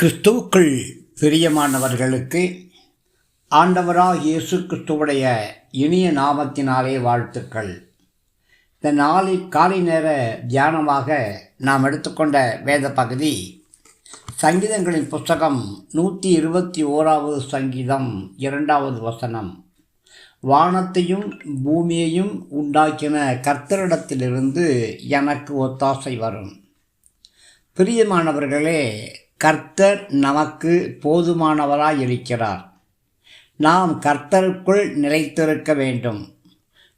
கிறிஸ்துவுக்குள் பிரியமானவர்களுக்கு ஆண்டவராக இயேசு கிறிஸ்துவுடைய இனிய நாமத்தினாலே வாழ்த்துக்கள். இந்த நாளில் காலை நேர தியானமாக நாம் எடுத்துக்கொண்ட வேத பகுதி சங்கீதங்களின் புஸ்தகம் 121 சங்கீதம் 2வது வசனம். வானத்தையும் பூமியையும் உண்டாக்கின கர்த்தரிடத்திலிருந்து எனக்கு ஒத்தாசை வரும். பிரியமானவர்களே, கர்த்தர் நமக்கு போதுமானவராய் இருக்கிறார். நாம் கர்த்தருக்குள் நிலைத்திருக்க வேண்டும்.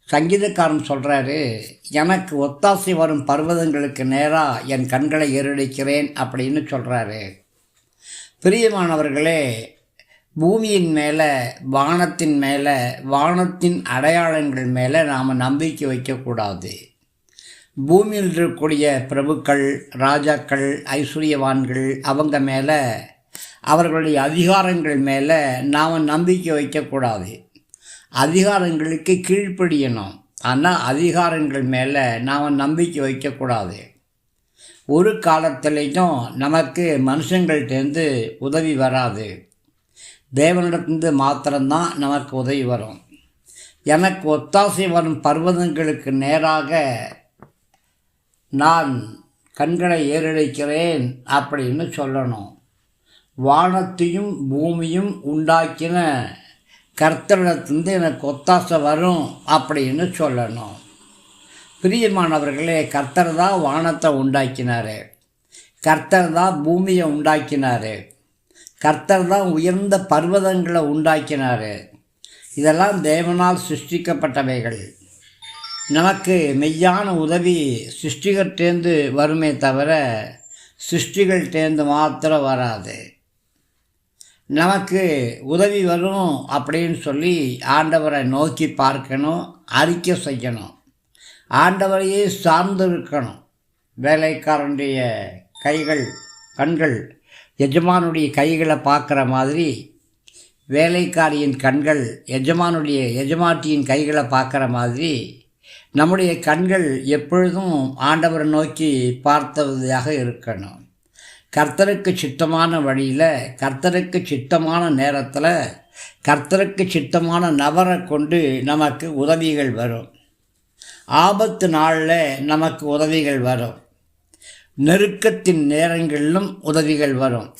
சங்கீதக்காரன் சொல்கிறாரு, எனக்கு ஒத்தாசை வரும் பர்வதங்களுக்கு நேராக என் கண்களை ஏறெடுக்கிறேன் அப்படின்னு சொல்கிறாரு. பிரியமானவர்களே, பூமியின் மேலே, வானத்தின் மேலே, வானத்தின் அடையாளங்கள் மேலே நாம் நம்பிக்கை வைக்கக்கூடாது. பூமியில் இருக்கக்கூடிய பிரபுக்கள், ராஜாக்கள், ஐஸ்வர்யவான்கள், அவங்க மேலே, அவர்களுடைய அதிகாரங்கள் மேலே நாம் நம்பிக்கை வைக்கக்கூடாது. அதிகாரங்களுக்கு கீழ்ப்படியணும், ஆனால் அதிகாரங்கள் மேலே நாம் நம்பிக்கை வைக்கக்கூடாது. ஒரு காலத்திலையும் நமக்கு மனுஷங்கள்டேருந்து உதவி வராது. தேவனிடத்திலிருந்து மாத்திரம்தான் நமக்கு உதவி வரும். எனக்கு ஒத்தாசை வரும் பர்வதங்களுக்கு நேராக நான் கண்களை ஏறெடுக்கிறேன் அப்படின்னு சொல்லணும். வானத்தையும் பூமியும் உண்டாக்கின கர்த்தரிடத்திலிருந்து எனக்கு ஒத்தாசை வரும் அப்படின்னு சொல்லணும். பிரியமானவர்களே, கர்த்தர் தான் வானத்தை உண்டாக்கினார், கர்த்தர் தான் பூமியை உண்டாக்கினார், கர்த்தர் தான் உயர்ந்த பர்வதங்களை உண்டாக்கினார். இதெல்லாம் தேவனால் சிருஷ்டிக்கப்பட்டவைகள். நமக்கு மெய்யான உதவி சிருஷ்டிகர்டேந்து வருமே தவிர சிருஷ்டிகள்டேந்து மாத்திரம் வராது. நமக்கு உதவி வரும் அப்படின்னு சொல்லி ஆண்டவரை நோக்கி பார்க்கணும், அறிக்கை செய்யணும், ஆண்டவரையே சார்ந்து இருக்கணும். வேலைக்காரனுடைய கண்கள் எஜமானுடைய கைகளை பார்க்குற மாதிரி, வேலைக்காரியின் கண்கள் எஜமாட்டியின் கைகளை பார்க்குற மாதிரி நம்முடைய கண்கள் எப்பொழுதும் ஆண்டவரை நோக்கி பார்த்ததாக இருக்கணும். கர்த்தருக்கு சித்தமான வழியில், கர்த்தருக்கு சித்தமான நேரத்தில், கர்த்தருக்கு சித்தமான நபரை கொண்டு நமக்கு உதவிகள் வரும். ஆபத்து நாளில் நமக்கு உதவிகள் வரும். நெருக்கத்தின் நேரங்களிலும் உதவிகள் வரும்.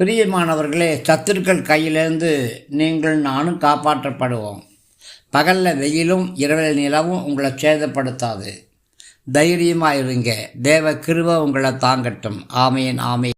பிரியமானவர்களே, சத்துருக்கள் கையிலேருந்து நீங்கள் நானும் காப்பாற்றப்படுவோம். பகலில் வெயிலும் இரவில் நிலவும் உங்களை சேதப்படுத்தாது. தைரியமாக இருங்க. தேவ கிருபை உங்களை தாங்கட்டும். ஆமேன், ஆமேன்.